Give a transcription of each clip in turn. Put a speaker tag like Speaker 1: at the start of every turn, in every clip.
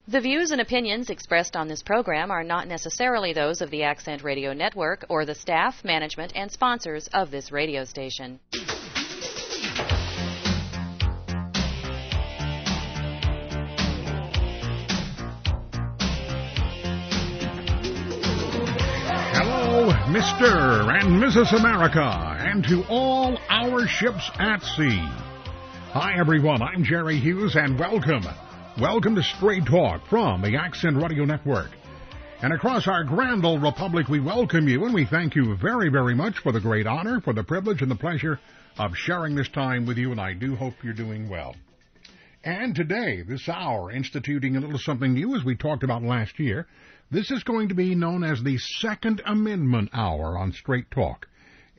Speaker 1: The views and opinions expressed on this program are not necessarily those of the Accent Radio Network or the staff, management, and sponsors of this radio station.
Speaker 2: Hello, Mr. and Mrs. America, and to all our ships at sea. Hi, everyone. I'm Jerry Hughes, and welcome. Welcome to Straight Talk from the Accent Radio Network. And across our grand old republic, we welcome you, and we thank you very, very much for the great honor, for the privilege, and the pleasure of sharing this time with you, and I do hope you're doing well. And today, this hour, instituting a little something new, as we talked about last year, this is going to be known as the Second Amendment Hour on Straight Talk.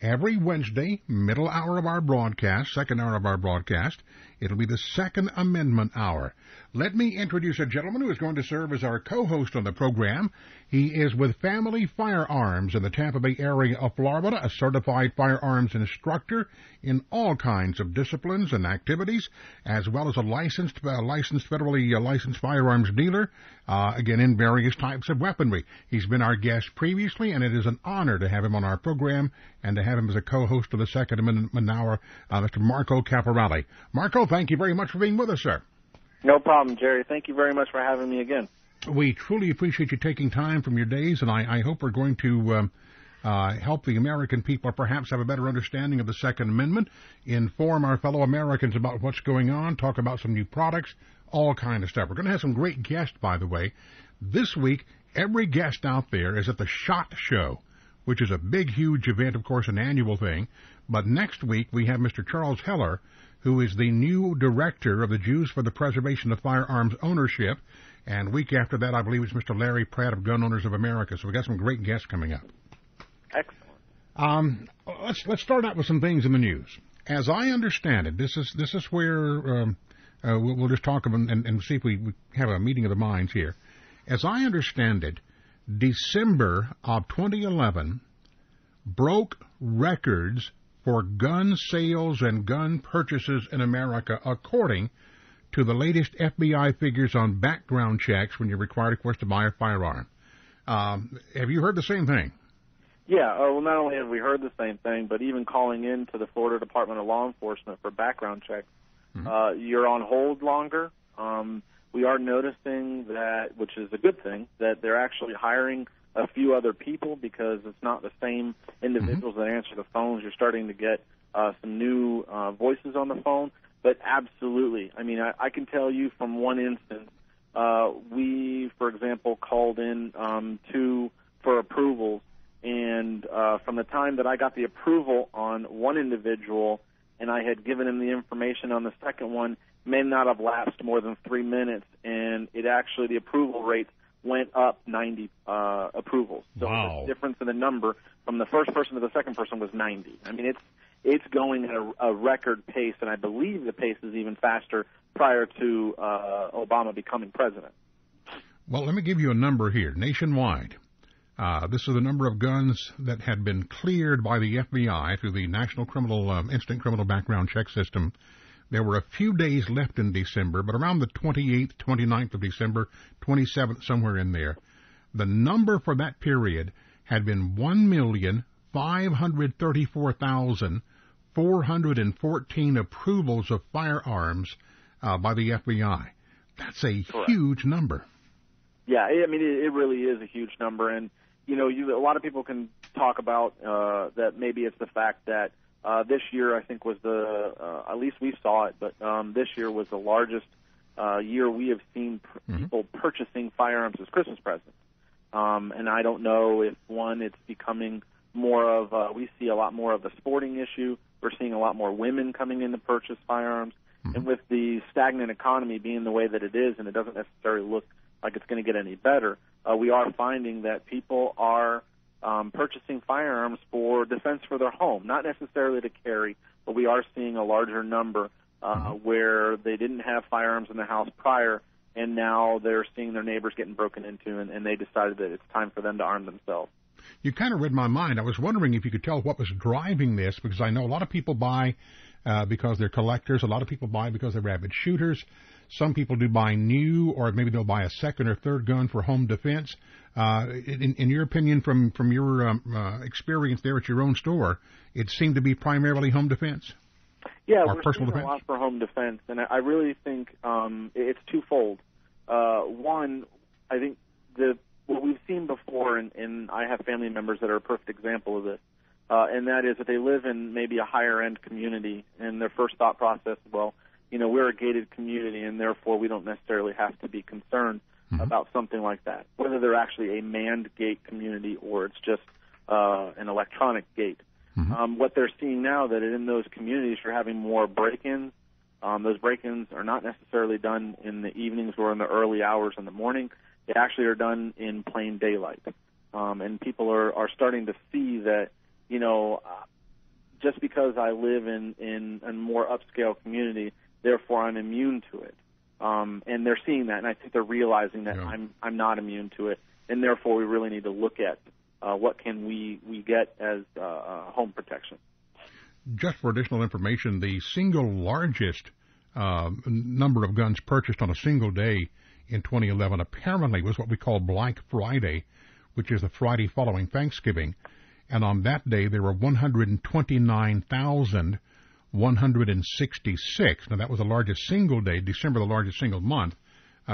Speaker 2: Every Wednesday, middle hour of our broadcast, second hour of our broadcast, it'll be the Second Amendment Hour. Let me introduce a gentleman who is going to serve as our co-host on the program. He is with Family Firearms in the Tampa Bay area of Florida, a certified firearms instructor in all kinds of disciplines and activities, as well as a federally licensed firearms dealer, again, in various types of weaponry. He's been our guest previously, and it is an honor to have him on our program and to have him as a co-host of the Second Amendment Hour, Mr. Marco Caporale. Marco, thank you very much for being with us, sir.
Speaker 3: No problem, Jerry. Thank you very much for having me again.
Speaker 2: We truly appreciate you taking time from your days, and I hope we're going to help the American people perhaps have a better understanding of the Second Amendment, inform our fellow Americans about what's going on, talk about some new products, all kind of stuff. We're going to have some great guests, by the way. This week, every guest out there is at the SHOT Show, which is a big, huge event, of course, an annual thing. But next week, we have Mr. Charles Heller, who is the new director of the Jews for the Preservation of Firearms Ownership. And week after that, I believe it's Mr. Larry Pratt of Gun Owners of America. So we've got some great guests coming up.
Speaker 3: Excellent.
Speaker 2: Let's start out with some things in the news. As I understand it, this is where we'll just talk and see if we have a meeting of the minds here. As I understand it, December of 2011 broke records for gun sales and gun purchases in America, according to the latest FBI figures on background checks when you're required, of course, to buy a firearm. Have you heard the same thing?
Speaker 3: Yeah, well, not only have we heard the same thing, but even calling in to the Florida Department of Law Enforcement for background checks, you're on hold longer. We are noticing that, which is a good thing, that they're actually hiring a few other people because it's not the same individuals that answer the phones. You're starting to get some new voices on the phone. But absolutely, I mean, I can tell you from one instance, we, for example, called in for approvals, and from the time that I got the approval on one individual and I had given him the information on the second one, may not have lapsed more than 3 minutes, and it actually, the approval rate went up 90 approvals. So
Speaker 2: wow.
Speaker 3: The difference in the number from the first person to the second person was 90. I mean, it's going at a record pace, and I believe the pace is even faster prior to Obama becoming president.
Speaker 2: Well, let me give you a number here. Nationwide, this is the number of guns that had been cleared by the FBI through the National Instant Criminal Background Check System. There were a few days left in December, but around the 28th, 29th of December, 27th, somewhere in there, the number for that period had been 1,534,414 approvals of firearms by the FBI. That's a huge number.
Speaker 3: Yeah, I mean, it really is a huge number. And, you know, a lot of people can talk about that maybe it's the fact that this year, I think, was at least we saw it, but this year was the largest year we have seen people purchasing firearms as Christmas presents. And I don't know if, one, it's becoming more of, we see a lot more of the sporting issue. We're seeing a lot more women coming in to purchase firearms. And with the stagnant economy being the way that it is, and it doesn't necessarily look like it's going to get any better, we are finding that people are purchasing firearms for defense for their home, not necessarily to carry, but we are seeing a larger number where they didn't have firearms in the house prior, and now they're seeing their neighbors getting broken into, and they decided that it's time for them to arm themselves.
Speaker 2: You kind of read my mind. I was wondering if you could tell what was driving this, because I know a lot of people buy because they're collectors. A lot of people buy because they're avid shooters. Some people do buy new, or maybe they'll buy a second or third gun for home defense. In your opinion, from your experience there at your own store, it seemed to be primarily home defense?
Speaker 3: Yeah,
Speaker 2: or
Speaker 3: we're
Speaker 2: personal
Speaker 3: seeing
Speaker 2: defense?
Speaker 3: a lot for home defense, and I really think it's twofold. One, I think what we've seen before, and I have family members that are a perfect example of this, and that is that they live in maybe a higher-end community, and their first thought process, well, we're a gated community, and therefore we don't necessarily have to be concerned about something like that, whether they're actually a manned gate community or it's just an electronic gate. What they're seeing now that in those communities you're having more break-ins. Those break-ins are not necessarily done in the evenings or in the early hours in the morning. They actually are done in plain daylight. And people are starting to see that, just because I live in a more upscale community, therefore I'm immune to it. And they're seeing that, and I think they're realizing that I'm not immune to it, and therefore we really need to look at what can we get as home protection.
Speaker 2: Just for additional information, the single largest number of guns purchased on a single day in 2011 apparently was what we call Black Friday, which is the Friday following Thanksgiving. And on that day, there were 129,166. Now, that was the largest single day, December the largest single month,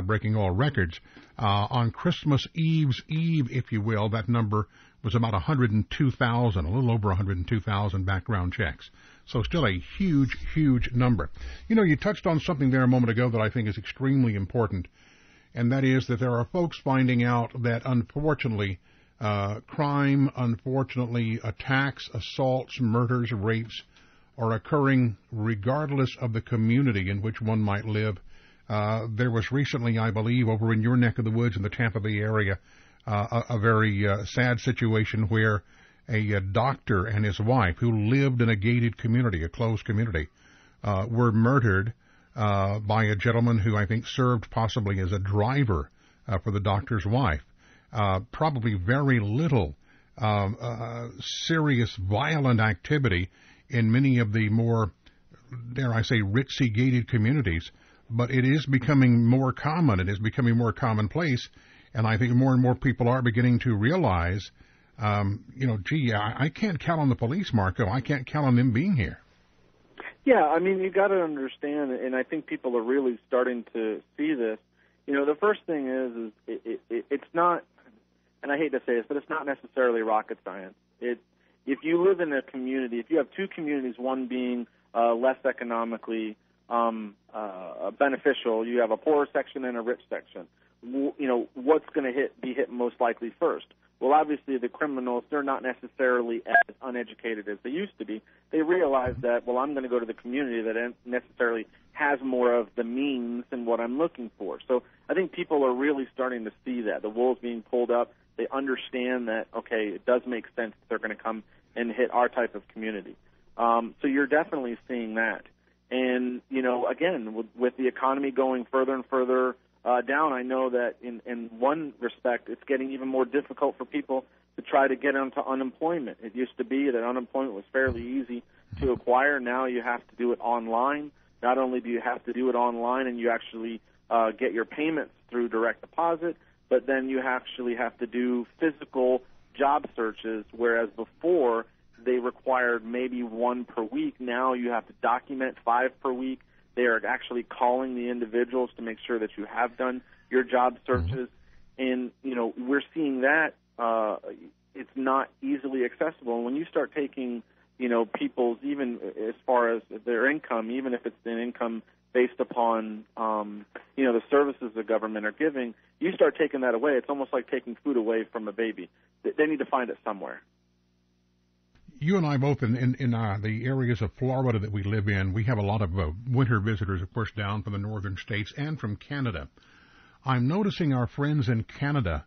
Speaker 2: breaking all records. On Christmas Eve's Eve, if you will, that number was about 102,000, a little over 102,000 background checks. So still a huge, huge number. You touched on something there a moment ago that I think is extremely important, and that is that there are folks finding out that, unfortunately, crime, unfortunately, attacks, assaults, murders, rapes are occurring regardless of the community in which one might live. There was recently, I believe, over in your neck of the woods in the Tampa Bay area, a very sad situation where a doctor and his wife, who lived in a gated community, a closed community, were murdered by a gentleman who I think served possibly as a driver for the doctor's wife. Probably very little serious violent activity in many of the more, dare I say, ritzy gated communities, but it is becoming more common. It is becoming more commonplace, and I think more and more people are beginning to realize, I can't count on the police, Marco. I can't count on them being here.
Speaker 3: Yeah, I mean, you got to understand, and I think people are really starting to see this. The first thing is it's not, and I hate to say this, but it's not necessarily rocket science. If you live in a community, if you have two communities, one being less economically beneficial, you have a poorer section and a rich section. What's going to be hit most likely first? Well, obviously the criminals, they're not necessarily as uneducated as they used to be. They realize that, well, I'm going to go to the community that necessarily has more of the means than what I'm looking for. So I think people are really starting to see that. The wool's being pulled up. They understand that, okay, it does make sense that they're going to come and hit our type of community. So you're definitely seeing that. And, again, with the economy going further and further down, I know that in one respect it's getting even more difficult for people to try to get onto unemployment. It used to be that unemployment was fairly easy to acquire. Now you have to do it online. Not only do you have to do it online and you actually get your payments through direct deposit, but then you actually have to do physical job searches, whereas before they required maybe one per week. Now you have to document 5 per week. They are actually calling the individuals to make sure that you have done your job searches. And, we're seeing that it's not easily accessible. And when you start taking, people's, even as far as their income, even if it's an income based upon, the services the government are giving, you start taking that away. It's almost like taking food away from a baby. They need to find it somewhere.
Speaker 2: You and I both in the areas of Florida that we live in, we have a lot of winter visitors, of course, down from the northern states and from Canada. I'm noticing our friends in Canada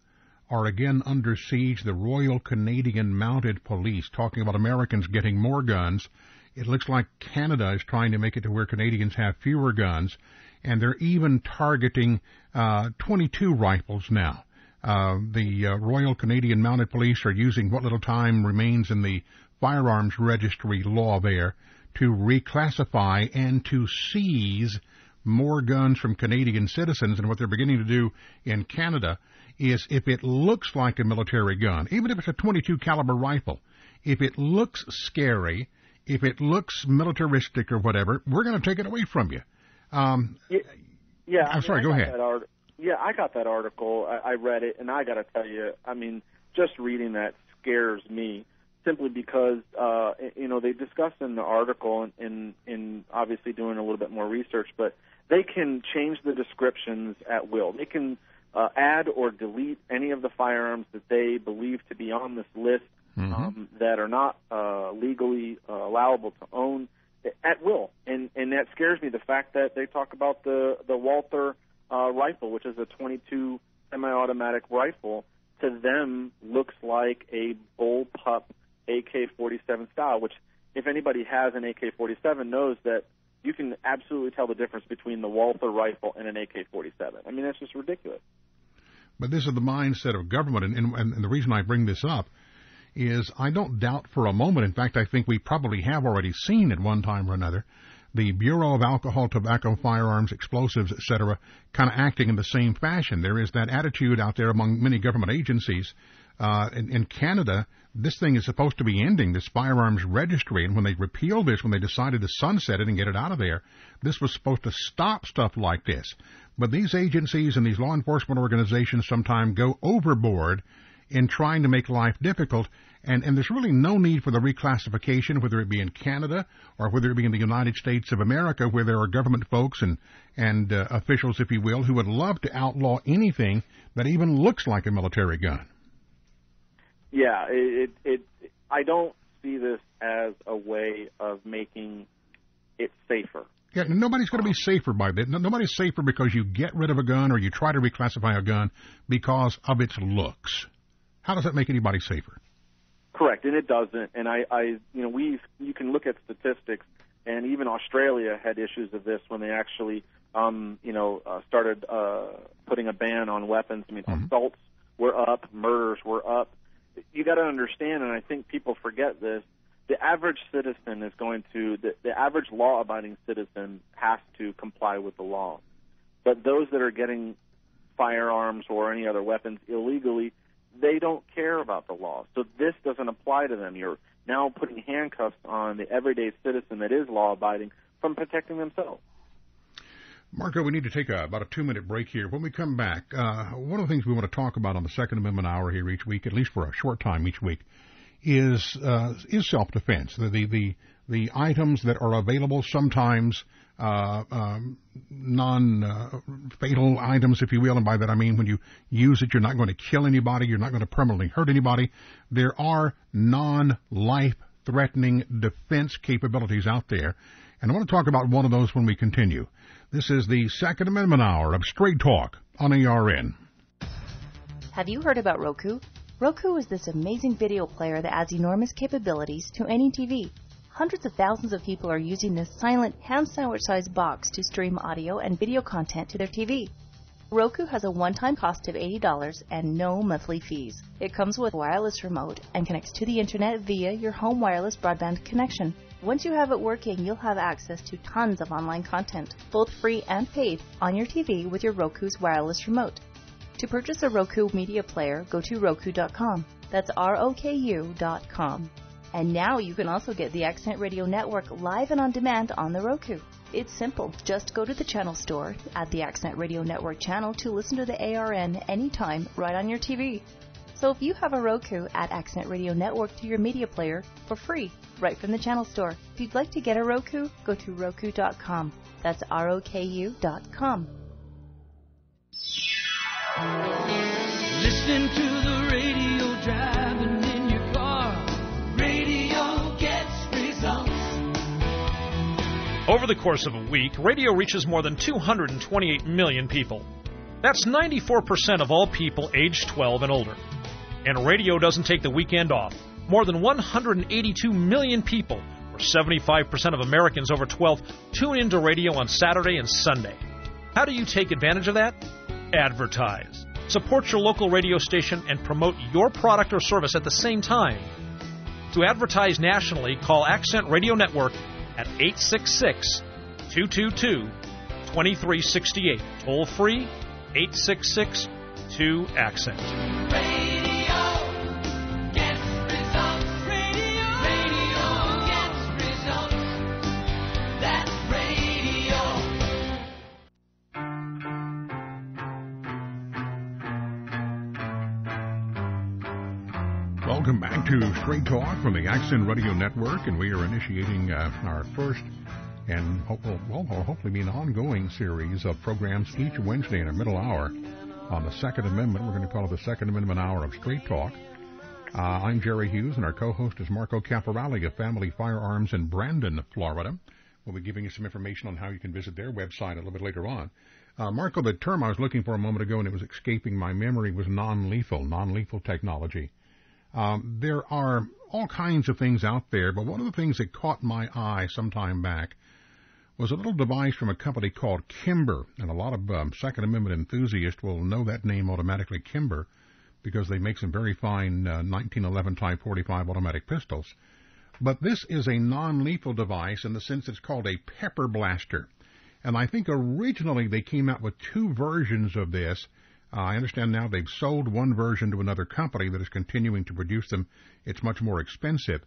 Speaker 2: are again under siege. The Royal Canadian Mounted Police, talking about Americans getting more guns. It looks like Canada is trying to make it to where Canadians have fewer guns, and they're even targeting 22 rifles now. The Royal Canadian Mounted Police are using what little time remains in the Firearms registry law there to reclassify and to seize more guns from Canadian citizens, and what they're beginning to do in Canada is, if it looks like a military gun, even if it's a .22 caliber rifle, if it looks scary, if it looks militaristic or whatever, we're going to take it away from you. I'm sorry, go ahead.
Speaker 3: I got that article. I read it, and I got to tell you, I mean, just reading that scares me, simply because, they discussed in the article, and obviously doing a little bit more research, but they can change the descriptions at will. They can add or delete any of the firearms that they believe to be on this list that are not legally allowable to own at will. And that scares me, the fact that they talk about the Walther rifle, which is a .22 semi-automatic rifle, to them looks like a bullpup AK-47 style, which, if anybody has an AK-47, knows that you can absolutely tell the difference between the Walther rifle and an AK-47. I mean, that's just ridiculous.
Speaker 2: But this is the mindset of government, and the reason I bring this up is I don't doubt for a moment, in fact, I think we probably have already seen at one time or another, the Bureau of Alcohol, Tobacco, Firearms, Explosives, etc., kind of acting in the same fashion. There is that attitude out there among many government agencies. In Canada, this thing is supposed to be ending, this firearms registry, and when they repealed this, when they decided to sunset it and get it out of there, this was supposed to stop stuff like this. But these agencies and these law enforcement organizations sometimes go overboard in trying to make life difficult, and there's really no need for the reclassification, whether it be in Canada or whether it be in the United States of America, where there are government folks and officials, if you will, who would love to outlaw anything that even looks like a military gun.
Speaker 3: Yeah, I don't see this as a way of making it safer.
Speaker 2: Yeah, nobody's going to be safer by this. Nobody's safer because you get rid of a gun or you try to reclassify a gun because of its looks. How does that make anybody safer?
Speaker 3: Correct, and it doesn't. And you can look at statistics, and even Australia had issues of this when they actually, started putting a ban on weapons. I mean, assaults were up, murders were up. You got to understand, and I think people forget this, the average citizen is going to, the average law-abiding citizen has to comply with the law. But those that are getting firearms or any other weapons illegally, they don't care about the law. So this doesn't apply to them. You're now putting handcuffs on the everyday citizen that is law-abiding from protecting themselves.
Speaker 2: Marco, we need to take about a 2-minute break here. When we come back, one of the things we want to talk about on the Second Amendment Hour here each week, at least for a short time each week, is self-defense. The items that are available, sometimes non-fatal items, if you will, and by that I mean when you use it, you're not going to kill anybody, you're not going to permanently hurt anybody. There are non-life-threatening defense capabilities out there, and I want to talk about one of those when we continue. This is the Second Amendment Hour of Straight Talk on ARN.
Speaker 4: Have you heard about Roku? Roku is this amazing video player that adds enormous capabilities to any TV. Hundreds of thousands of people are using this silent, ham sandwich-sized box to stream audio and video content to their TV. Roku has a one-time cost of $80 and no monthly fees. It comes with a wireless remote and connects to the internet via your home wireless broadband connection. Once you have it working, you'll have access to tons of online content, both free and paid, on your TV with your Roku's wireless remote. To purchase a Roku media player, go to Roku.com. That's ROKU.com. And now you can also get the Accent Radio Network live and on demand on the Roku. It's simple. Just go to the channel store, add the Accent Radio Network channel to listen to the ARN anytime right on your TV. So if you have a Roku, add Accent Radio Network to your media player for free, right from the channel store. If you'd like to get a Roku, go to Roku.com. That's ROKU.com.
Speaker 5: Listening to the radio, driving in your car. Radio gets results.
Speaker 6: Over the course of a week, radio reaches more than 228 million people. That's 94% of all people aged 12 and older. And radio doesn't take the weekend off. More than 182 million people, or 75% of Americans over 12, tune into radio on Saturday and Sunday. How do you take advantage of that? Advertise. Support your local radio station and promote your product or service at the same time. To advertise nationally, call Accent Radio Network at 866-222-1220. 2368. Toll free, 866-2-ACCENT.
Speaker 5: Radio gets results. Radio gets results. That's radio.
Speaker 2: Welcome back to Straight Talk from the Accent Radio Network, and we are initiating our first and hopefully be an ongoing series of programs each Wednesday in the middle hour on the Second Amendment. We're going to call it the Second Amendment Hour of Straight Talk. I'm Jerry Hughes, and our co-host is Marco Caporale of Family Firearms in Brandon, Florida. We'll be giving you some information on how you can visit their website a little bit later on. Marco, the term I was looking for a moment ago, and it was escaping my memory, was non-lethal technology. There are all kinds of things out there, but one of the things that caught my eye some time back was a little device from a company called Kimber, and a lot of Second Amendment enthusiasts will know that name automatically, Kimber, because they make some very fine 1911 Type 45 automatic pistols. But this is a non-lethal device in the sense it's called a pepper blaster, and I think originally they came out with two versions of this. I understand now they've sold one version to another company that is continuing to produce them. It's much more expensive.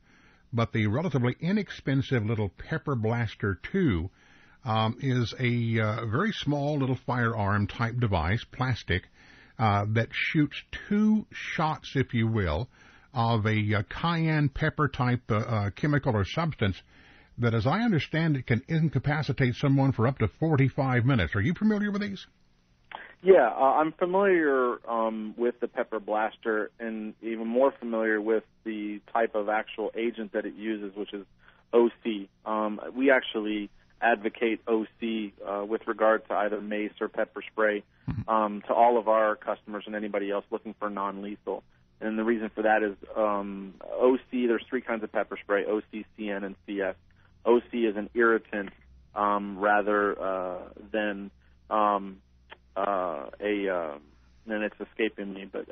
Speaker 2: But the relatively inexpensive little Pepper Blaster 2 is a very small little firearm type device, plastic, that shoots two shots, if you will, of a cayenne pepper type chemical or substance that, as I understand it, can incapacitate someone for up to 45 minutes. Are you familiar with these?
Speaker 3: Yeah, I'm familiar with the Pepper Blaster, and even more familiar with the type of actual agent that it uses, which is OC. We actually advocate OC with regard to either mace or pepper spray to all of our customers and anybody else looking for non-lethal. And the reason for that is OC, there's three kinds of pepper spray, OC, CN, and CS. OC is an irritant rather than and it's escaping me, but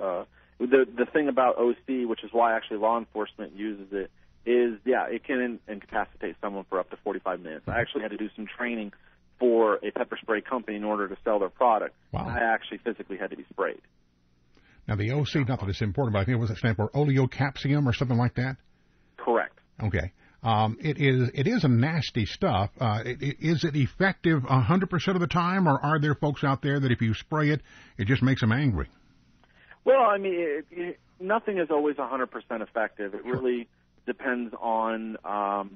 Speaker 3: the thing about OC, which is why actually law enforcement uses it, is, it can incapacitate someone for up to 45 minutes. I actually had to do some training for a pepper spray company in order to sell their product.
Speaker 2: Wow.
Speaker 3: I actually physically had to be sprayed.
Speaker 2: Now, the OC, not that it's important, but I think it was a stand for oleocapsium or something like that?
Speaker 3: Correct.
Speaker 2: Okay. It is a nasty stuff. Is it effective 100% of the time, or are there folks out there that if you spray it, it just makes them angry?
Speaker 3: Well, I mean, nothing is always 100% effective. It really depends on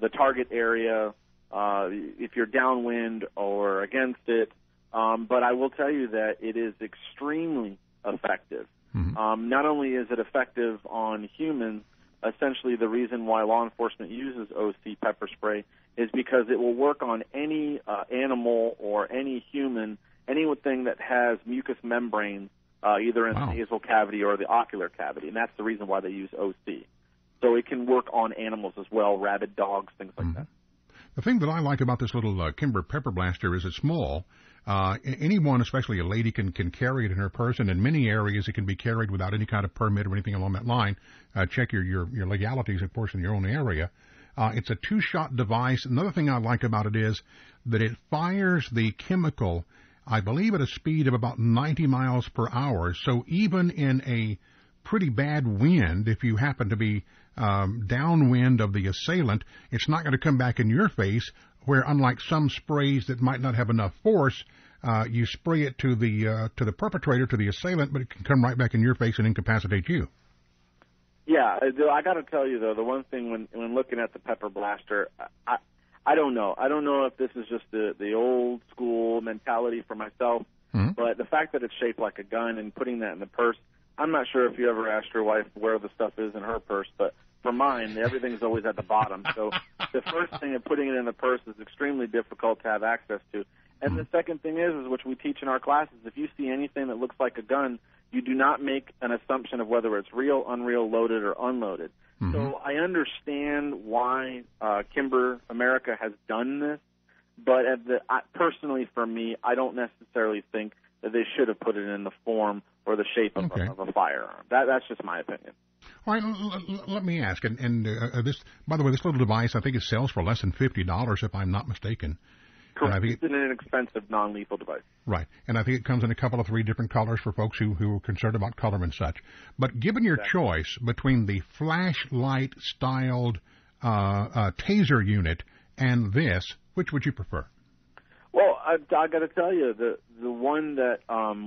Speaker 3: the target area, if you're downwind or against it. But I will tell you that it is extremely effective. Mm-hmm. Not only is it effective on humans, essentially the reason why law enforcement uses OC pepper spray is because it will work on any animal or any human, anything that has mucous membranes, either in the nasal cavity or the ocular cavity, and that's the reason why they use OC. So it can work on animals as well, rabid dogs, things like that.
Speaker 2: The thing that I like about this little Kimber Pepper Blaster is it's small. Anyone, especially a lady, can carry it in her purse, and in many areas it can be carried without any kind of permit or anything along that line. Check your legalities, of course, in your own area. It's a two-shot device. Another thing I like about it is that it fires the chemical, I believe, at a speed of about 90 miles per hour. So even in a pretty bad wind, if you happen to be downwind of the assailant, it's not going to come back in your face, where unlike some sprays that might not have enough force, you spray it to the perpetrator, to the assailant, but it can come right back in your face and incapacitate you.
Speaker 3: Yeah, I got to tell you, though, the one thing when looking at the Pepper Blaster, I don't know. I don't know if this is just the old school mentality for myself, but the fact that it's shaped like a gun and putting that in the purse, I'm not sure if you ever asked your wife where the stuff is in her purse, but for mine, everything's always at the bottom. So the first thing of putting it in the purse is extremely difficult to have access to. And the second thing is which we teach in our classes, if you see anything that looks like a gun, you do not make an assumption of whether it's real, unreal, loaded, or unloaded. So I understand why Kimber America has done this, but personally for me, I don't necessarily think that they should have put it in the form or the shape of a firearm. That's just my opinion.
Speaker 2: All right, let me ask, and this, by the way, this little device, I think it sells for less than $50, if I'm not mistaken.
Speaker 3: Correct. It's an inexpensive, non-lethal device.
Speaker 2: Right. And I think it comes in a couple of 3 different colors for folks who are concerned about color and such. But given your choice between the flashlight-styled taser unit and this, which would you prefer?
Speaker 3: Well, I got to tell you, the one that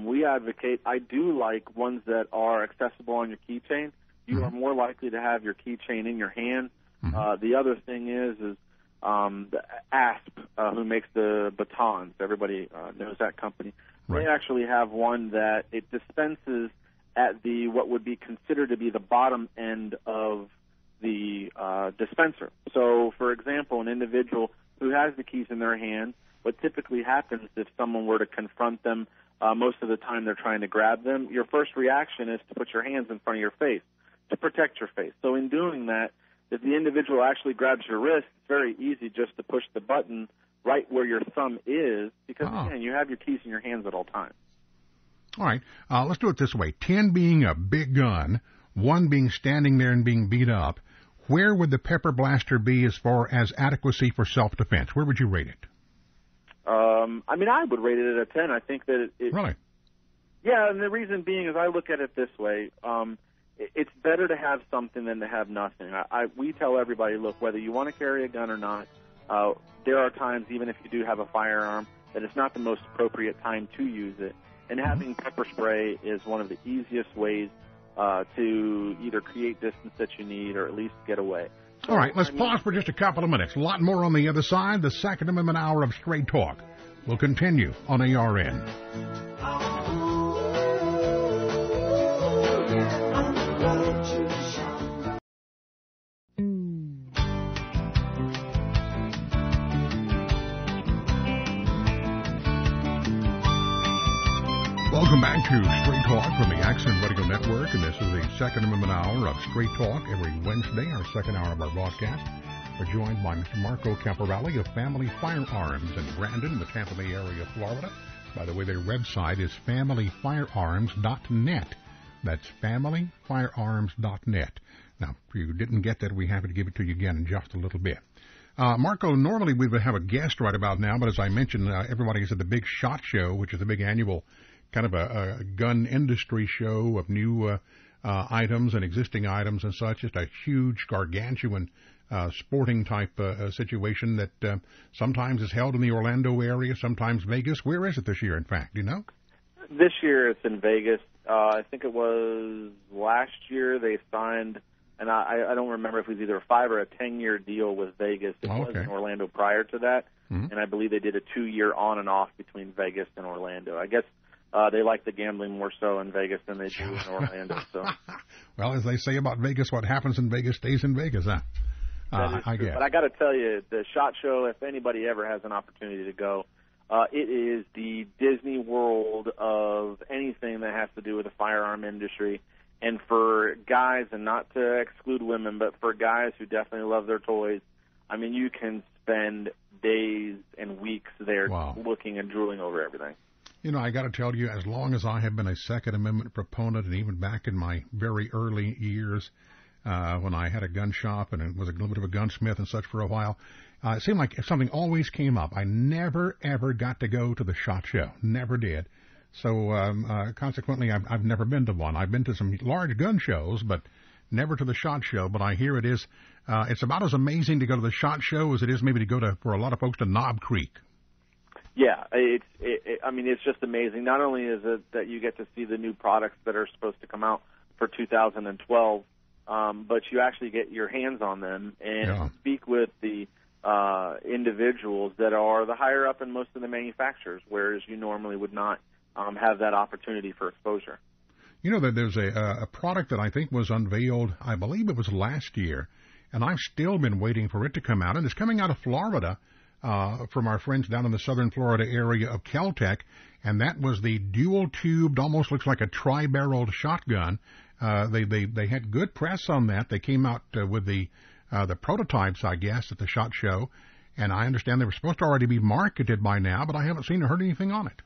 Speaker 3: we advocate, I do like ones that are accessible on your keychain. You are more likely to have your keychain in your hand. The other thing is the ASP, who makes the batons. Everybody knows that company. Right. They actually have one that it dispenses at the what would be considered to be the bottom end of the dispenser. So, for example, an individual who has the keys in their hand, what typically happens if someone were to confront them, most of the time they're trying to grab them, your first reaction is to put your hands in front of your face to protect your face. So in doing that, if the individual actually grabs your wrist, it's very easy just to push the button right where your thumb is because, again, you have your keys in your hands at all times.
Speaker 2: All right. Let's do it this way. 10 being a big gun, 1 being standing there and being beat up. Where would the pepper blaster be as far as adequacy for self-defense? Where would you rate it?
Speaker 3: I mean, I would rate it at a 10. I think that it
Speaker 2: Really?
Speaker 3: Yeah, and the reason being is I look at it this way. It's better to have something than to have nothing. We tell everybody, look, whether you want to carry a gun or not, there are times, even if you do have a firearm, that it's not the most appropriate time to use it. And having pepper spray is one of the easiest ways to either create distance that you need or at least get away. So,
Speaker 2: all right, let's pause for just a couple of minutes. A lot more on the other side. The Second Amendment Hour of Straight Talk will continue on ARN. Welcome back to Straight Talk from the Accent Radio Network, and this is the Second Amendment Hour of Straight Talk every Wednesday, our second hour of our broadcast. We're joined by Mr. Marco Caporelli of Family Firearms in Brandon, the Tampa Bay area of Florida. By the way, their website is familyfirearms.net. That's familyfirearms.net. Now, if you didn't get that, we're happy to give it to you again in just a little bit. Marco, normally we would have a guest right about now, but as I mentioned, everybody is at the big SHOT Show, which is a big annual kind of a gun industry show of new items and existing items and such. Just a huge, gargantuan sporting type situation that sometimes is held in the Orlando area, sometimes Vegas. Where is it this year, in fact? Do you know?
Speaker 3: This year it's in Vegas. I think it was last year they signed, and I don't remember if it was either a 5 or a 10-year deal with Vegas. It was in Orlando prior to that, and I believe they did a 2-year on and off between Vegas and Orlando. I guess they like the gambling more so in Vegas than they do in Orlando. So,
Speaker 2: well, as they say about Vegas, what happens in Vegas stays in Vegas, huh? I guess.
Speaker 3: But I got to tell you, the SHOT Show, if anybody ever has an opportunity to go, it is the Disney World of anything that has to do with the firearm industry. And for guys, and not to exclude women, but for guys who definitely love their toys, I mean, you can spend days and weeks there looking and drooling over everything.
Speaker 2: You know, I got to tell you, as long as I have been a Second Amendment proponent, and even back in my very early years when I had a gun shop and was a little bit of a gunsmith and such for a while, it seemed like something always came up. I never, ever got to go to the SHOT Show. Never did. So consequently, I've never been to one. I've been to some large gun shows, but never to the SHOT Show. But I hear it is, it's about as amazing to go to the SHOT Show as it is maybe to go to, for a lot of folks, to Knob Creek.
Speaker 3: Yeah, I mean, it's just amazing. Not only is it that you get to see the new products that are supposed to come out for 2012, but you actually get your hands on them and speak with the individuals that are the higher up in most of the manufacturers, whereas you normally would not have that opportunity for exposure.
Speaker 2: You know that there's a product that I think was unveiled, I believe it was last year, and I've still been waiting for it to come out, and it's coming out of Florida. From our friends down in the southern Florida area of Caltech, and that was the dual-tubed, almost looks like a tri-barreled shotgun. They had good press on that. They came out with the prototypes, I guess, at the SHOT Show, and I understand they were supposed to already be marketed by now, but I haven't seen or heard anything on it.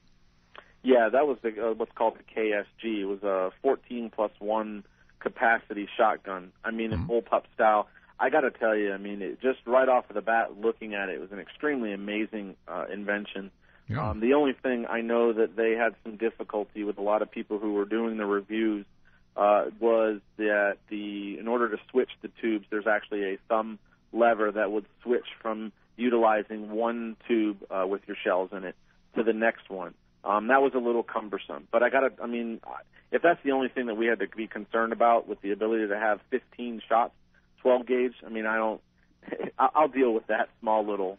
Speaker 3: Yeah, that was what's called the KSG. It was a 14+1 capacity shotgun. I mean, in bullpup style. I got to tell you, I mean, just right off of the bat, looking at it, it was an extremely amazing invention.
Speaker 2: Yeah.
Speaker 3: The only thing I know that they had some difficulty with a lot of people who were doing the reviews was that in order to switch the tubes, there's actually a thumb lever that would switch from utilizing one tube with your shells in it to the next one. That was a little cumbersome. But if that's the only thing that we had to be concerned about with the ability to have 15 shots, 12 gauge, I'll deal with that small little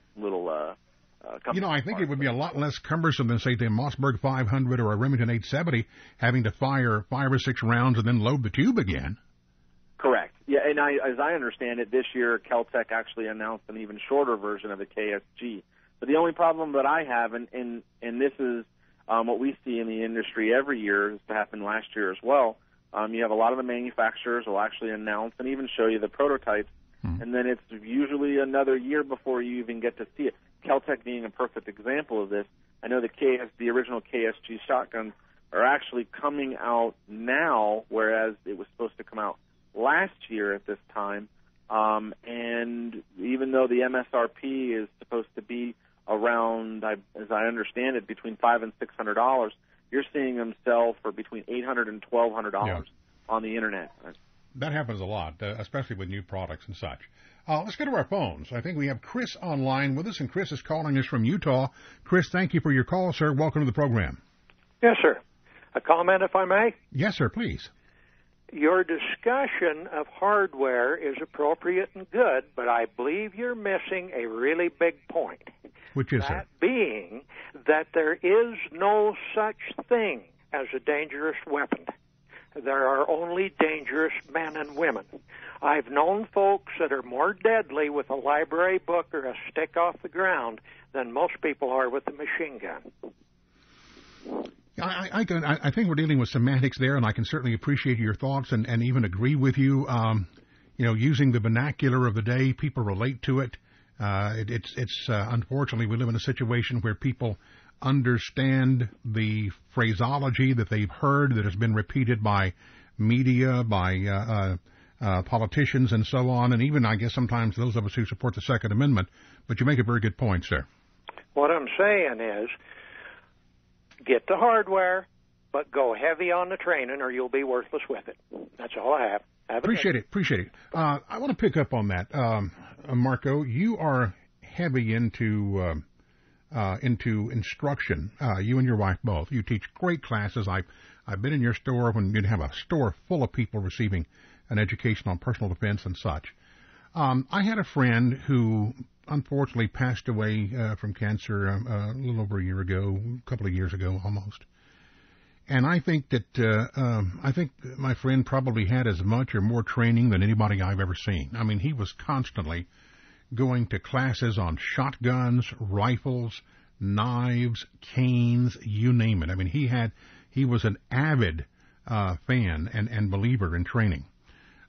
Speaker 2: I think it would be a lot less cumbersome than, say, the Mossberg 500 or a Remington 870 having to fire 5 or 6 rounds and then load the tube again.
Speaker 3: Correct. Yeah, and as I understand it, this year Kel-Tec actually announced an even shorter version of the KSG. But the only problem that I have, and this is what we see in the industry every year, has happened last year as well, you have a lot of the manufacturers will actually announce and even show you the prototypes, and then it's usually another year before you even get to see it. Kel-Tec being a perfect example of this. I know the original KSG shotguns are actually coming out now, whereas it was supposed to come out last year at this time. And even though the MSRP is supposed to be around, as I understand it, between $500 and $600, you're seeing them sell for between $800 and $1,200 on the internet.
Speaker 2: That happens a lot, especially with new products and such. Let's go to our phones. I think we have Chris online with us, and Chris is calling us from Utah. Chris, thank you for your call, sir. Welcome to the program.
Speaker 7: Yes, sir. A comment, if I may?
Speaker 2: Yes, sir, please.
Speaker 7: Your discussion of hardware is appropriate and good, but I believe you're missing a really big point.
Speaker 2: Which is,
Speaker 7: that being that there is no such thing as a dangerous weapon. There are only dangerous men and women. I've known folks that are more deadly with a library book or a stick off the ground than most people are with a machine gun.
Speaker 2: I think we're dealing with semantics there, and I can certainly appreciate your thoughts and even agree with you. Using the vernacular of the day, people relate to it. It's unfortunately, we live in a situation where people understand the phraseology that they've heard that has been repeated by media, by politicians and so on, and even, I guess, sometimes those of us who support the Second Amendment. But you make a very good point, sir.
Speaker 7: What I'm saying is, get the hardware, but go heavy on the training or you'll be worthless with it. That's all I have. Appreciate it. I want to pick up on that. Marco, you are heavy into instruction. You and your wife both. You teach great classes. I've been in your store when you'd have a store full of people receiving an education on personal defense and such. I had a friend who unfortunately passed away from cancer a little over a year ago, a couple of years ago almost. And I think that my friend probably had as much or more training than anybody I've ever seen. I mean, he was constantly going to classes on shotguns, rifles, knives, canes, you name it. I mean, he was an avid fan and believer in training.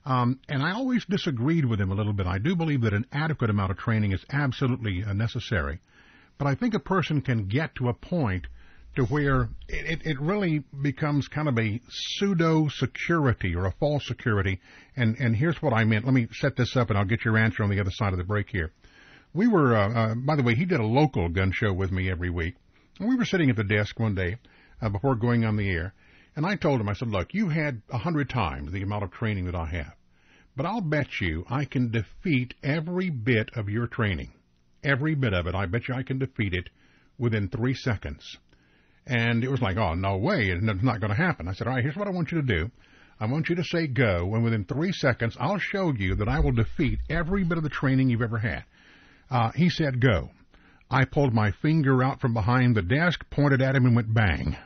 Speaker 7: And I always disagreed with him a little bit. I do believe that an adequate amount of training is absolutely necessary. But I think a person can get to a point to where it really becomes kind of a pseudo-security or a false security. And here's what I meant. Let me set this up, and I'll get your answer on the other side of the break here. We were, by the way, he did a local gun show with me every week. And we were sitting at the desk one day before going on the air. And I told him, I said, look, you had 100 times the amount of training that I have. But I'll bet you I can defeat every bit of your training. Every bit of it. I bet you I can defeat it within 3 seconds. And it was like, oh, no way, it's not going to happen. I said, all right, here's what I want you to do. I want you to say go, and within 3 seconds, I'll show you that I will defeat every bit of the training you've ever had. He said go. I pulled my finger out from behind the desk, pointed at him, and went bang.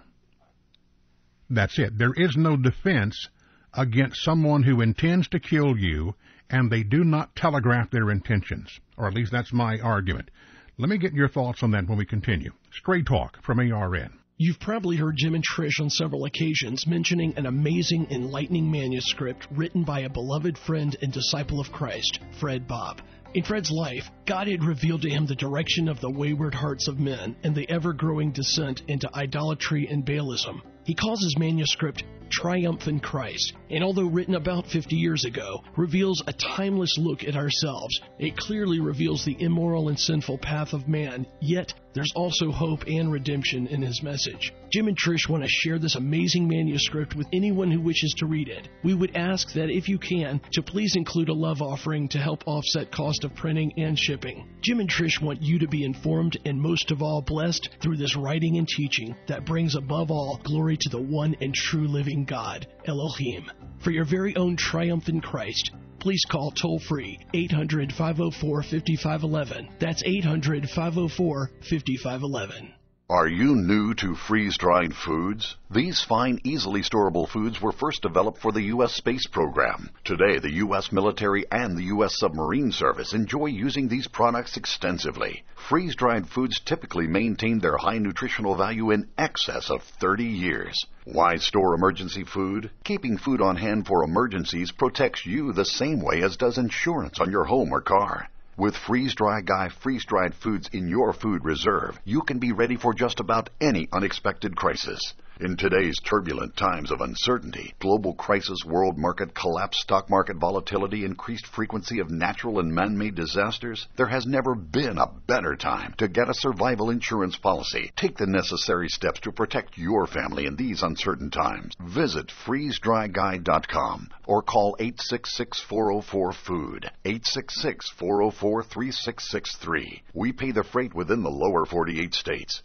Speaker 7: That's it. There is no defense against someone who intends to kill you, and they do not telegraph their intentions, or at least that's my argument. Let me get your thoughts on that when we continue. Straight Talk from ARN.
Speaker 8: You've probably heard Jim and Trish on several occasions mentioning an amazing, enlightening manuscript written by a beloved friend and disciple of Christ, Fred Bob. In Fred's life, God had revealed to him the direction of the wayward hearts of men and the ever-growing descent into idolatry and Baalism. He calls his manuscript Triumph in Christ, and although written about 50 years ago, reveals a timeless look at ourselves. It clearly reveals the immoral and sinful path of man, yet there's also hope and redemption in his message. Jim and Trish want to share this amazing manuscript with anyone who wishes to read it. We would ask that if you can, to please include a love offering to help offset cost of printing and shipping. Jim and Trish want you to be informed and most of all blessed through this writing and teaching that brings above all glory to the one and true living God, Elohim. For your very own triumph in Christ, please call toll-free 800-504-5511. That's 800-504-5511.
Speaker 9: Are you new to freeze-dried foods? These fine, easily storable foods were first developed for the U.S. space program. Today, the U.S. military and the U.S. submarine service enjoy using these products extensively. Freeze-dried foods typically maintain their high nutritional value in excess of 30 years. Why store emergency food? Keeping food on hand for emergencies protects you the same way as does insurance on your home or car. With Freeze-Dry Guy freeze-dried foods in your food reserve, you can be ready for just about any unexpected crisis. In today's turbulent times of uncertainty, global crisis, world market collapse, stock market volatility, increased frequency of natural and man-made disasters, there has never been a better time to get a survival insurance policy. Take the necessary steps to protect your family in these uncertain times. Visit freezedryguy.com or call 866-404-FOOD, 866-404-3663. We pay the freight within the lower 48 states.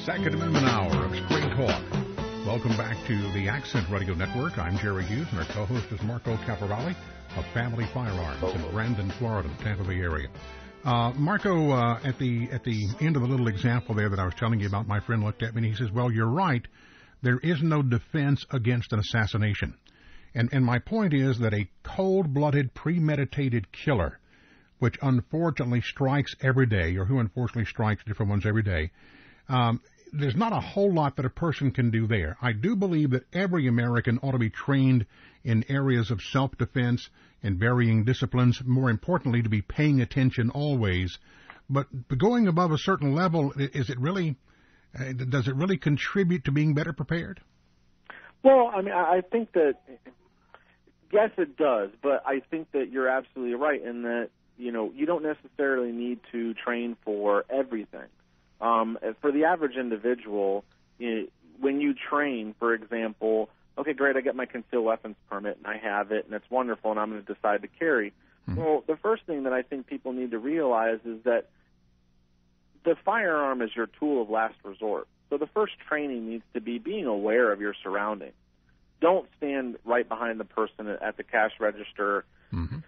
Speaker 2: Second Amendment Hour of Straight Talk. Welcome back to the Accent Radio Network. I'm Jerry Hughes, and our co-host is Marco Caporale of Family Firearms in Brandon, Florida, the Tampa Bay area. Marco, at the end of the little example there that I was telling you about, my friend looked at me and he says, well, you're right. There is no defense against an assassination. And my point is that a cold-blooded, premeditated killer, which unfortunately strikes every day, or who unfortunately strikes different ones every day, there's not a whole lot that a person can do there. I do believe that every American ought to be trained in areas of self-defense in varying disciplines, more importantly, to be paying attention always. But going above a certain level, does it really contribute to being better prepared?
Speaker 3: Well, I mean, I think that, yes, it does, but I think that you're absolutely right in that, you don't necessarily need to train for everything. For the average individual, when you train, for example, okay, great, I get my concealed weapons permit and I have it and it's wonderful and I'm going to decide to carry. Well, the first thing that I think people need to realize is that the firearm is your tool of last resort. So the first training needs to be being aware of your surroundings. Don't stand right behind the person at the cash register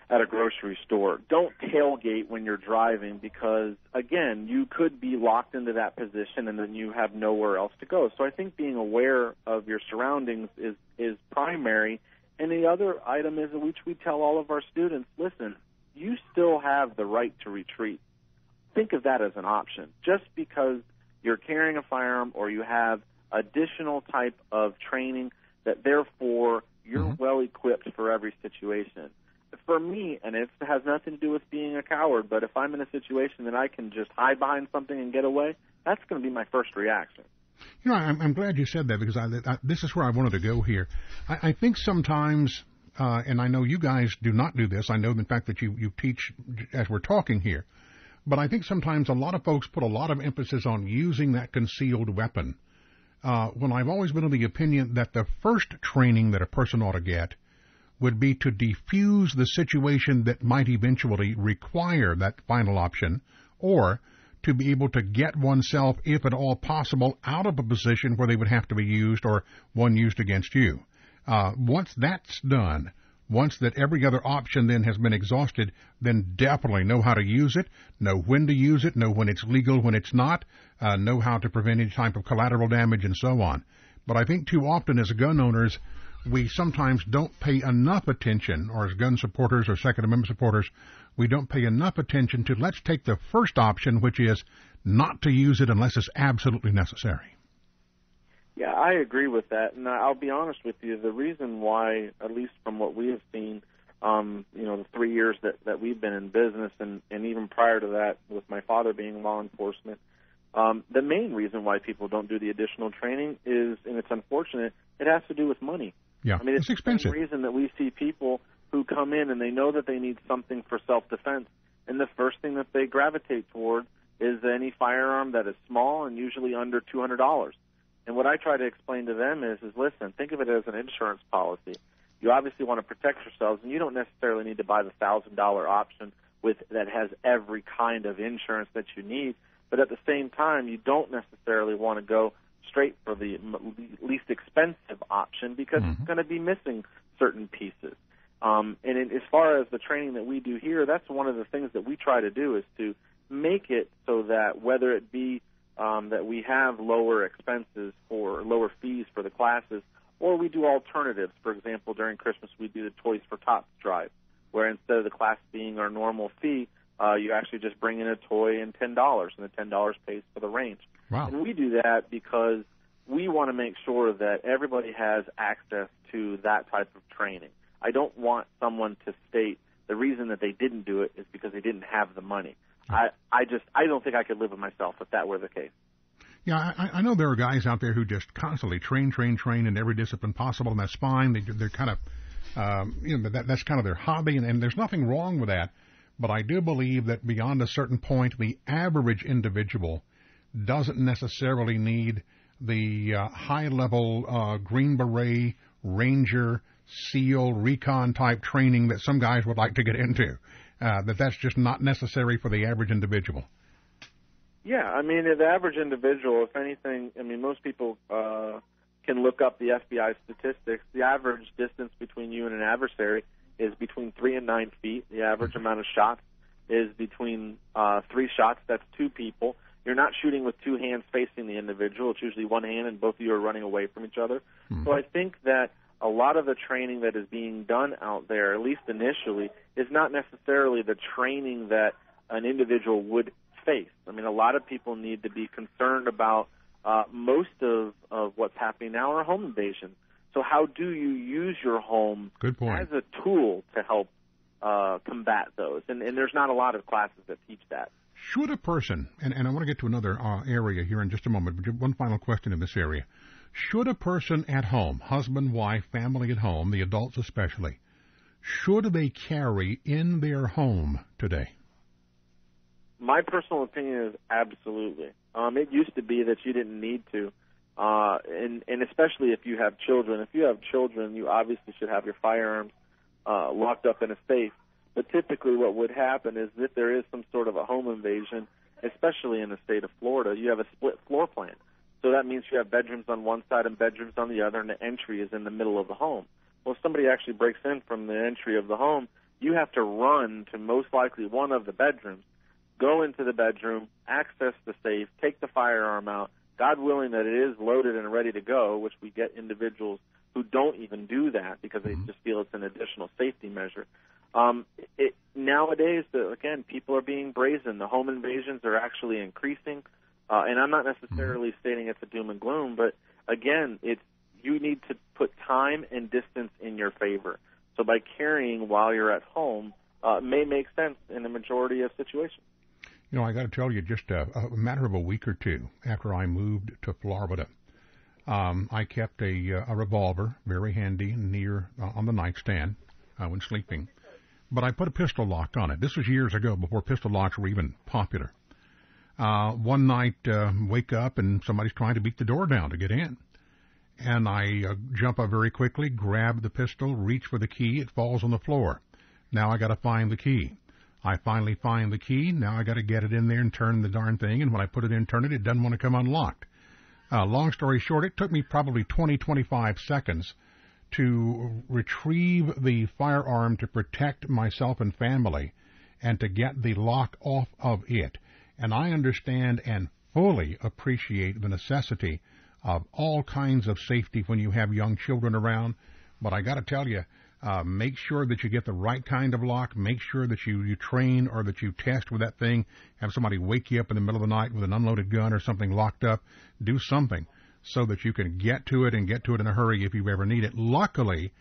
Speaker 3: at a grocery store. Don't tailgate when you're driving because, again, you could be locked into that position and then you have nowhere else to go. So I think being aware of your surroundings is primary. And the other item is, which we tell all of our students, listen, you still have the right to retreat. Think of that as an option. Just because you're carrying a firearm or you have additional type of training, that therefore you're well equipped for every situation. For me, and it has nothing to do with being a coward, but if I'm in a situation that I can just hide behind something and get away, that's going to be my first reaction.
Speaker 2: I'm glad you said that because this is where I wanted to go here. I think sometimes, and I know you guys do not do this. I know, in fact, that you teach as we're talking here. But I think sometimes a lot of folks put a lot of emphasis on using that concealed weapon. When I've always been of the opinion that the first training that a person ought to get would be to defuse the situation that might eventually require that final option, or to be able to get oneself, if at all possible, out of a position where they would have to be used or one used against you. Once that's done, once that every other option then has been exhausted, then definitely know how to use it, know when to use it, know when it's legal, when it's not, know how to prevent any type of collateral damage and so on. But I think too often as gun owners, we sometimes don't pay enough attention, or as gun supporters or Second Amendment supporters, we don't pay enough attention to let's take the first option, which is not to use it unless it's absolutely necessary.
Speaker 3: Yeah, I agree with that, and I'll be honest with you. The reason why, at least from what we have seen, the 3 years that we've been in business, and even prior to that, with my father being law enforcement. The main reason why people don't do the additional training is, and it's unfortunate, it has to do with money.
Speaker 7: Yeah,
Speaker 3: I mean,
Speaker 7: it's expensive.
Speaker 3: The reason that we see people who come in and they know that they need something for self-defense, and the first thing that they gravitate toward is any firearm that is small and usually under $200. And what I try to explain to them is listen, think of it as an insurance policy. You obviously want to protect yourselves, and you don't necessarily need to buy the $1,000 option that has every kind of insurance that you need. But at the same time, you don't necessarily want to go straight for the least expensive option because it's going to be missing certain pieces. As far as the training that we do here, that's one of the things that we try to do is to make it so that whether it be that we have lower expenses or lower fees for the classes, or we do alternatives. For example, during Christmas, we do the Toys for Tots drive, where instead of the class being our normal fee, you actually just bring in a toy and $10, and the $10 pays for the range.
Speaker 7: Wow.
Speaker 3: And we do that because we want to make sure that everybody has access to that type of training. I don't want someone to state the reason that they didn't do it is because they didn't have the money. I don't think I could live with myself if that were the case.
Speaker 7: Yeah, I know there are guys out there who just constantly train in every discipline possible, and that's fine. They're kind of, that's kind of their hobby, and there's nothing wrong with that. But I do believe that beyond a certain point, the average individual doesn't necessarily need the high-level Green Beret, Ranger, SEAL, recon type training that some guys would like to get into. That's just not necessary for the average individual.
Speaker 3: Yeah, I mean, the average individual, if anything, I mean, most people can look up the FBI statistics. The average distance between you and an adversary is between 3 and 9 feet. The average amount of shots is between 3 shots. That's 2 people. You're not shooting with 2 hands facing the individual. It's usually 1 hand, and both of you are running away from each other. So I think that a lot of the training that is being done out there, at least initially, is not necessarily the training that an individual would face. I mean, a lot of people need to be concerned about most of what's happening now are home invasions. So how do you use your home as a tool to help combat those? And there's not a lot of classes that teach that.
Speaker 7: Should a person, and I want to get to another area here in just a moment, but one final question in this area. Should a person at home, husband, wife, family at home, the adults especially, should they carry in their home today?
Speaker 3: My personal opinion is absolutely. It used to be that you didn't need to, and especially if you have children. If you have children, you obviously should have your firearms locked up in a safe. But typically what would happen is that there is some sort of a home invasion, especially in the state of Florida, you have a split floor plan. So that means you have bedrooms on one side and bedrooms on the other, and the entry is in the middle of the home. Well, if somebody actually breaks in from the entry of the home, you have to run to most likely one of the bedrooms, go into the bedroom, access the safe, take the firearm out, God willing that it is loaded and ready to go, which we get individuals who don't even do that because they just feel it's an additional safety measure. Nowadays, again, people are being brazen. The home invasions are actually increasing. And I'm not necessarily stating it's a doom and gloom, but again, you need to put time and distance in your favor. So by carrying while you're at home may make sense in the majority of situations.
Speaker 7: You know, I got to tell you, just a matter of a week or two after I moved to Florida, I kept a revolver very handy near on the nightstand when sleeping, but I put a pistol lock on it. This was years ago, before pistol locks were even popular. One night, wake up and somebody's trying to beat the door down to get in. And I jump up very quickly, grab the pistol, reach for the key. It falls on the floor. Now I got to find the key. I finally find the key. Now I got to get it in there and turn the darn thing. And when I put it in, turn it, it doesn't want to come unlocked. Long story short, it took me probably 25 seconds to retrieve the firearm to protect myself and family and to get the lock off of it. And I understand and fully appreciate the necessity of all kinds of safety when you have young children around. But I got to tell you, make sure that you get the right kind of lock. Make sure that you train or that you test with that thing. Have somebody wake you up in the middle of the night with an unloaded gun or something locked up. Do something so that you can get to it and get to it in a hurry if you ever need it. Luckily,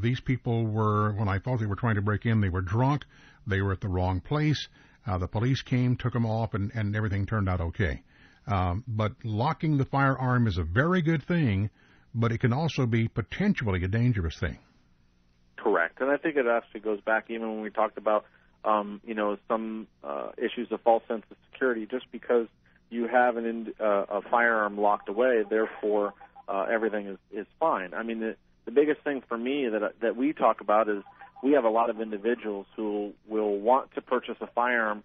Speaker 7: These people were, when I thought they were trying to break in, they were drunk. They were at the wrong place. The police came, took them off, and everything turned out okay. But locking the firearm is a very good thing, but it can also be potentially a dangerous thing.
Speaker 3: Correct. And I think it actually goes back even when we talked about, some issues of false sense of security. Just because you have a firearm locked away, therefore everything is fine. I mean, the biggest thing for me that we talk about is we have a lot of individuals who will want to purchase a firearm,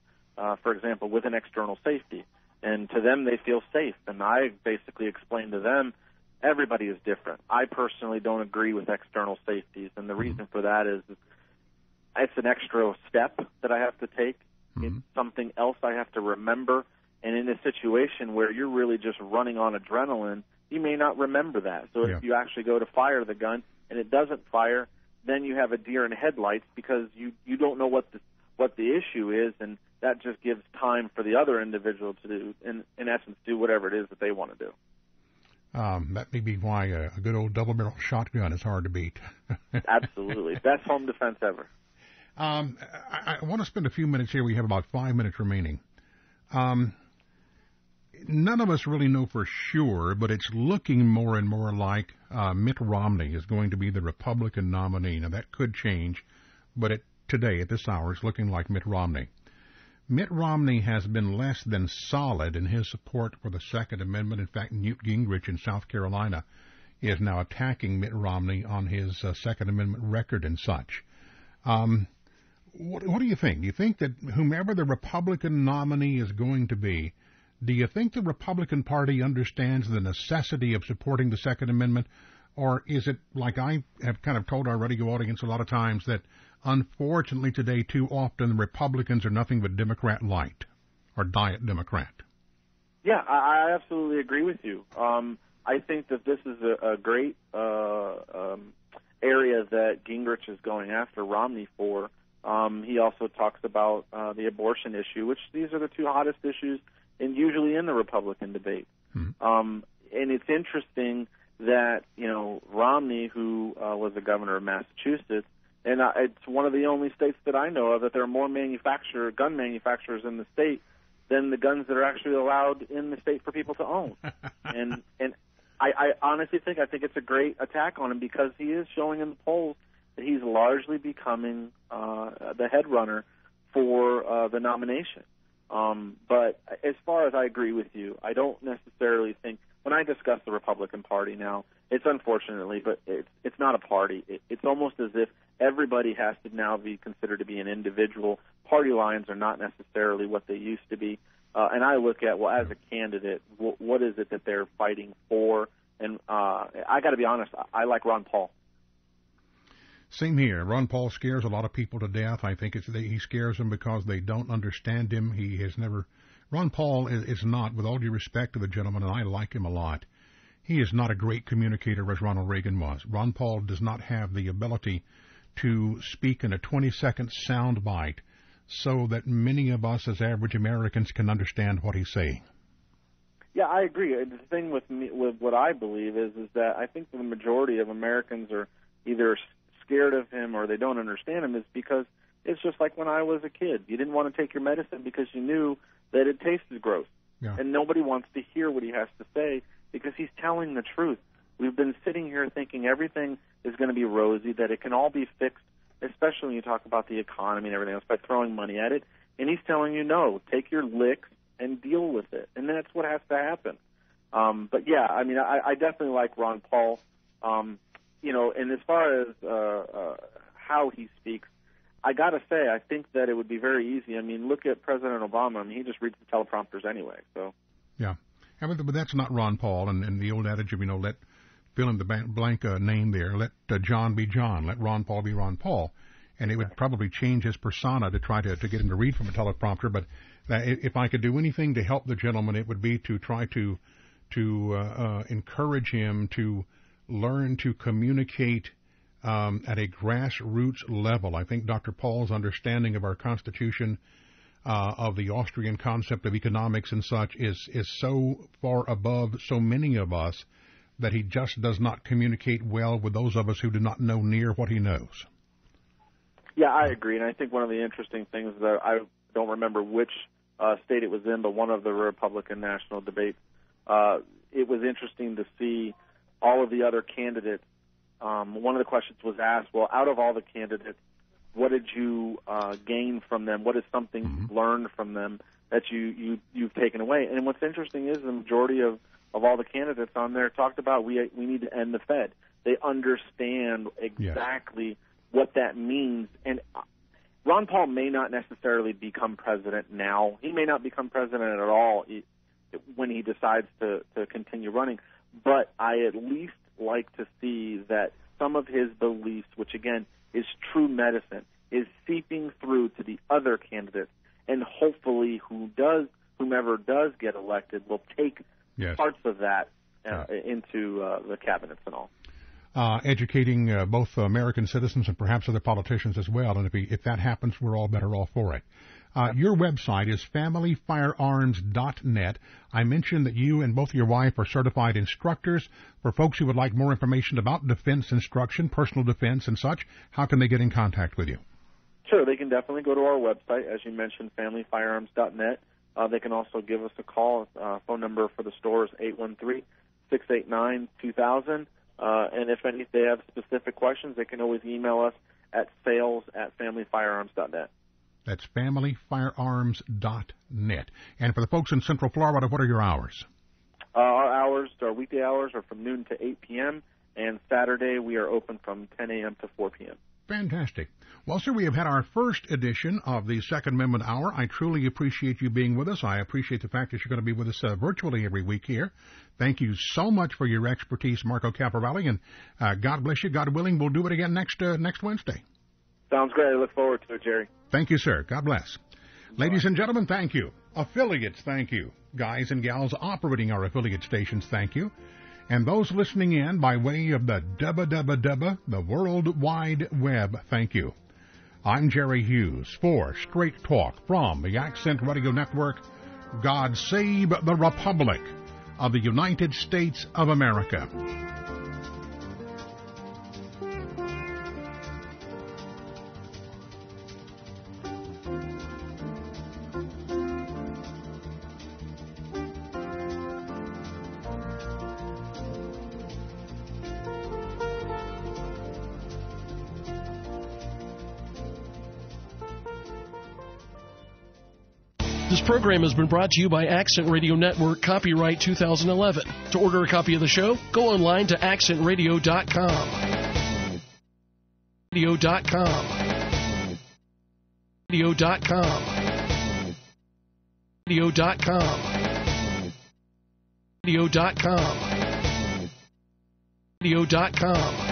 Speaker 3: for example, with an external safety. And to them, they feel safe. And I basically explain to them, everybody is different. I personally don't agree with external safeties. And the reason for that is it's an extra step that I have to take. It's something else I have to remember. And in a situation where you're really just running on adrenaline, you may not remember that. So if you actually go to fire the gun and it doesn't fire, then you have a deer in headlights because you don't know what the issue is, and that just gives time for the other individual to do, in essence, do whatever it is that they want to do.
Speaker 7: That may be why a good old double-barrel shotgun is hard to beat.
Speaker 3: Absolutely. Best home defense ever.
Speaker 7: I want to spend a few minutes here. We have about 5 minutes remaining. None of us really know for sure, but it's looking more and more like Mitt Romney is going to be the Republican nominee. Now, that could change, but today, at this hour, it's looking like Mitt Romney. Mitt Romney has been less than solid in his support for the Second Amendment. In fact, Newt Gingrich in South Carolina is now attacking Mitt Romney on his Second Amendment record and such. What do you think? Do you think that whomever the Republican nominee is going to be, do you think the Republican Party understands the necessity of supporting the Second Amendment? Or is it, like I have kind of told our radio audience a lot of times, that unfortunately today too often the Republicans are nothing but Democrat light or diet Democrat?
Speaker 3: Yeah, I absolutely agree with you. I think that this is a great area that Gingrich is going after Romney for. He also talks about the abortion issue, which these are the two hottest issues and usually in the Republican debate. And it's interesting that, Romney, who was the governor of Massachusetts, and it's one of the only states that I know of that there are more gun manufacturers in the state than the guns that are actually allowed in the state for people to own. and I honestly think it's a great attack on him because he is showing in the polls that he's largely becoming the head runner for the nomination. But as far as I agree with you, I don't necessarily think, when I discuss the Republican Party now, it's unfortunately, but it's not a party. It's almost as if everybody has to now be considered to be an individual. Party lines are not necessarily what they used to be. And I look at, as a candidate, what is it that they're fighting for? And I got to be honest, I like Ron Paul.
Speaker 7: Same here. Ron Paul scares a lot of people to death. I think he scares them because they don't understand him. Ron Paul is not, with all due respect to the gentleman, and I like him a lot, he is not a great communicator as Ronald Reagan was. Ron Paul does not have the ability to speak in a 20-second sound bite so that many of us as average Americans can understand what he's saying.
Speaker 3: Yeah, I agree. The thing with what I believe is that I think the majority of Americans are either scared of him or they don't understand him is because it's just like when I was a kid. You didn't want to take your medicine because you knew that it tasted gross. Yeah. And nobody wants to hear what he has to say because he's telling the truth. We've been sitting here thinking everything is going to be rosy, that it can all be fixed, especially when you talk about the economy and everything else, by throwing money at it. And he's telling you, no, take your licks and deal with it. And that's what has to happen. But, yeah, I mean, I definitely like Ron Paul. And as far as how he speaks, I got to say, I think that it would be very easy. I mean, look at President Obama. I mean, he just reads the teleprompters anyway. So. Yeah.
Speaker 7: But that's not Ron Paul. And the old adage of, let fill in the blank name there. Let John be John. Let Ron Paul be Ron Paul. And it would probably change his persona to try to get him to read from a teleprompter. But if I could do anything to help the gentleman, it would be to try to encourage him to learn to communicate at a grassroots level. I think Dr. Paul's understanding of our Constitution, of the Austrian concept of economics and such, is so far above so many of us that he just does not communicate well with those of us who do not know near what he knows.
Speaker 3: Yeah, I agree, and I think one of the interesting things that I don't remember which state it was in, but one of the Republican national debates, it was interesting to see all of the other candidates. One of the questions was asked, well, out of all the candidates, what did you gain from them? What is something you've learned from them that you've taken away? And what's interesting is the majority of all the candidates on there talked about we need to end the Fed. They understand exactly what that means. And Ron Paul may not necessarily become president now. He may not become president at all when he decides to continue running. But I at least like to see that some of his beliefs, which again is true medicine, is seeping through to the other candidates, and hopefully whomever does get elected will take parts of that into the cabinets and all.
Speaker 7: Educating both American citizens and perhaps other politicians as well, and if that happens, we're all better off for it. Your website is familyfirearms.net. I mentioned that you and both your wife are certified instructors. For folks who would like more information about defense instruction, personal defense and such, how can they get in contact with you?
Speaker 3: Sure, they can definitely go to our website, as you mentioned, familyfirearms.net. They can also give us a call. Phone number for the store is 813-689-2000. And if they have specific questions, they can always email us at sales@familyfirearms.net.
Speaker 7: That's familyfirearms.net. And for the folks in Central Florida, what are your hours?
Speaker 3: Our weekday hours are from noon to 8 p.m., and Saturday we are open from 10 a.m. to 4 p.m.
Speaker 7: Fantastic. Well, sir, we have had our first edition of the Second Amendment Hour. I truly appreciate you being with us. I appreciate the fact that you're going to be with us virtually every week here. Thank you so much for your expertise, Marco Caporelli, and God bless you. God willing, we'll do it again next Wednesday.
Speaker 3: Sounds great. I look forward to it, Jerry.
Speaker 7: Thank you, sir. God bless. Ladies and gentlemen, thank you. Affiliates, thank you. Guys and gals operating our affiliate stations, thank you. And those listening in by way of the the World Wide Web, thank you. I'm Jerry Hughes for Straight Talk from the Accent Radio Network. God save the Republic of the United States of America.
Speaker 8: This program has been brought to you by Accent Radio Network, copyright 2011. To order a copy of the show, go online to accentradio.com. Radio.com. Radio.com. Radio.com. Radio.com. Radio.com.